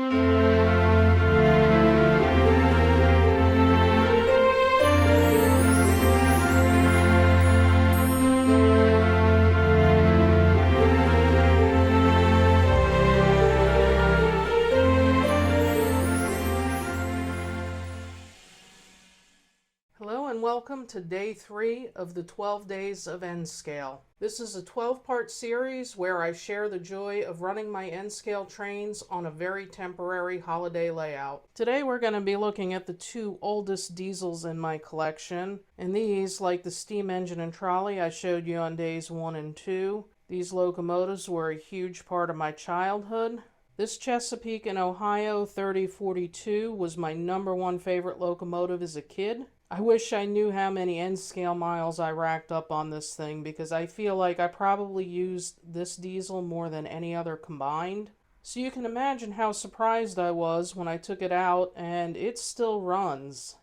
Hello and welcome to day 3 of the 12 days of N-Scale. This is a 12-part series where I share the joy of running my N-Scale trains on a very temporary holiday layout. Today we're going to be looking at the 2 oldest diesels in my collection, and these, like the steam engine and trolley I showed you on days 1 and 2, these locomotives were a huge part of my childhood. This Chesapeake Ohio 3042 was my #1 favorite locomotive as a kid. I wish I knew how many N-Scale miles I racked up on this thing, because I feel like I probably used this diesel more than any other combined. So you can imagine how surprised I was when I took it out and it still runs.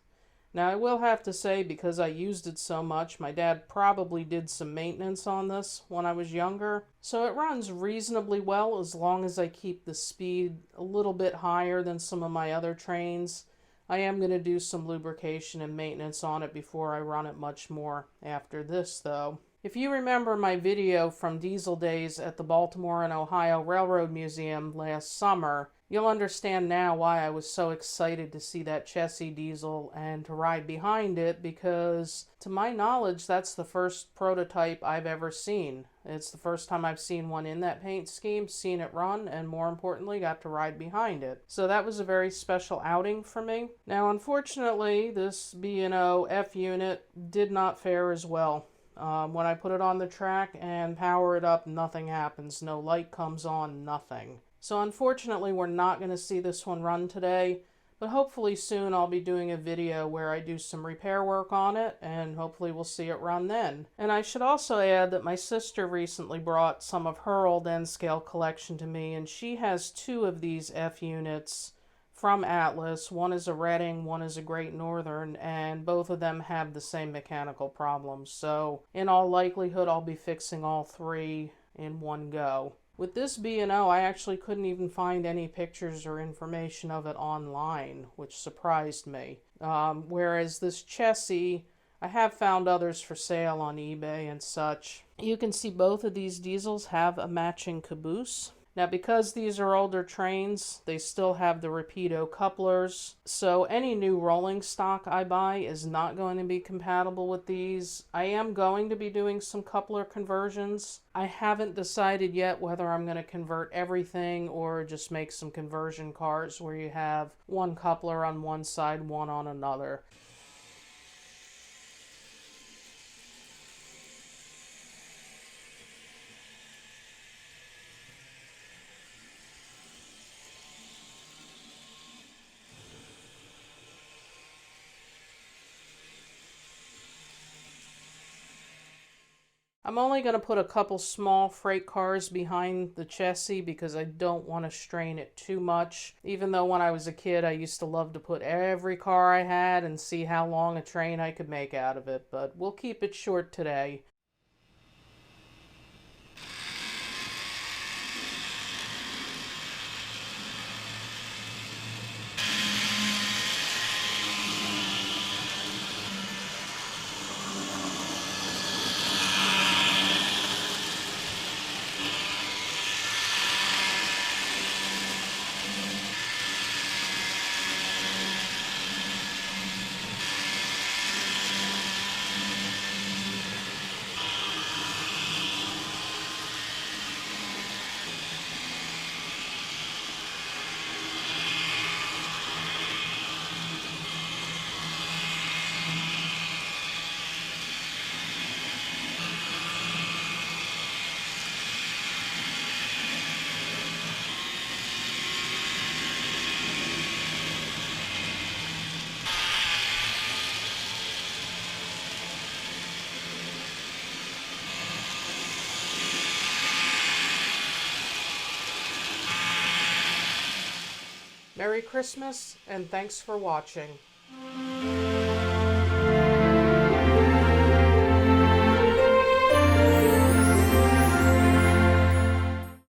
Now I will have to say, because I used it so much, my dad probably did some maintenance on this when I was younger. So it runs reasonably well as long as I keep the speed a little bit higher than some of my other trains. I am going to do some lubrication and maintenance on it before I run it much more after this, though. If you remember my video from Diesel Days at the Baltimore and Ohio Railroad Museum last summer, you'll understand now why I was so excited to see that Chessie diesel and to ride behind it, because to my knowledge that's the first prototype I've ever seen. It's the first time I've seen one in that paint scheme, seen it run, and more importantly got to ride behind it. So that was a very special outing for me. Now unfortunately this B&O F Unit did not fare as well. When I put it on the track and power it up, nothing happens. No light comes on, nothing. So unfortunately we're not going to see this one run today, but hopefully soon I'll be doing a video where I do some repair work on it, and hopefully we'll see it run then. And I should also add that my sister recently brought some of her old N-Scale collection to me, and she has 2 of these F units from Atlas. One is a Reading, one is a Great Northern, and both of them have the same mechanical problems. So in all likelihood I'll be fixing all 3 in one go. With this B&O, I actually couldn't even find any pictures or information of it online, which surprised me. Whereas this Chessie, I have found others for sale on eBay and such. You can see both of these diesels have a matching caboose. Now because these are older trains, they still have the Rapido couplers, so any new rolling stock I buy is not going to be compatible with these. I am going to be doing some coupler conversions. I haven't decided yet whether I'm going to convert everything or just make some conversion cars where you have one coupler on one side, one on another. I'm only going to put a couple small freight cars behind the Chessie because I don't want to strain it too much. Even though when I was a kid I used to love to put every car I had and see how long a train I could make out of it, but we'll keep it short today. Merry Christmas, and thanks for watching.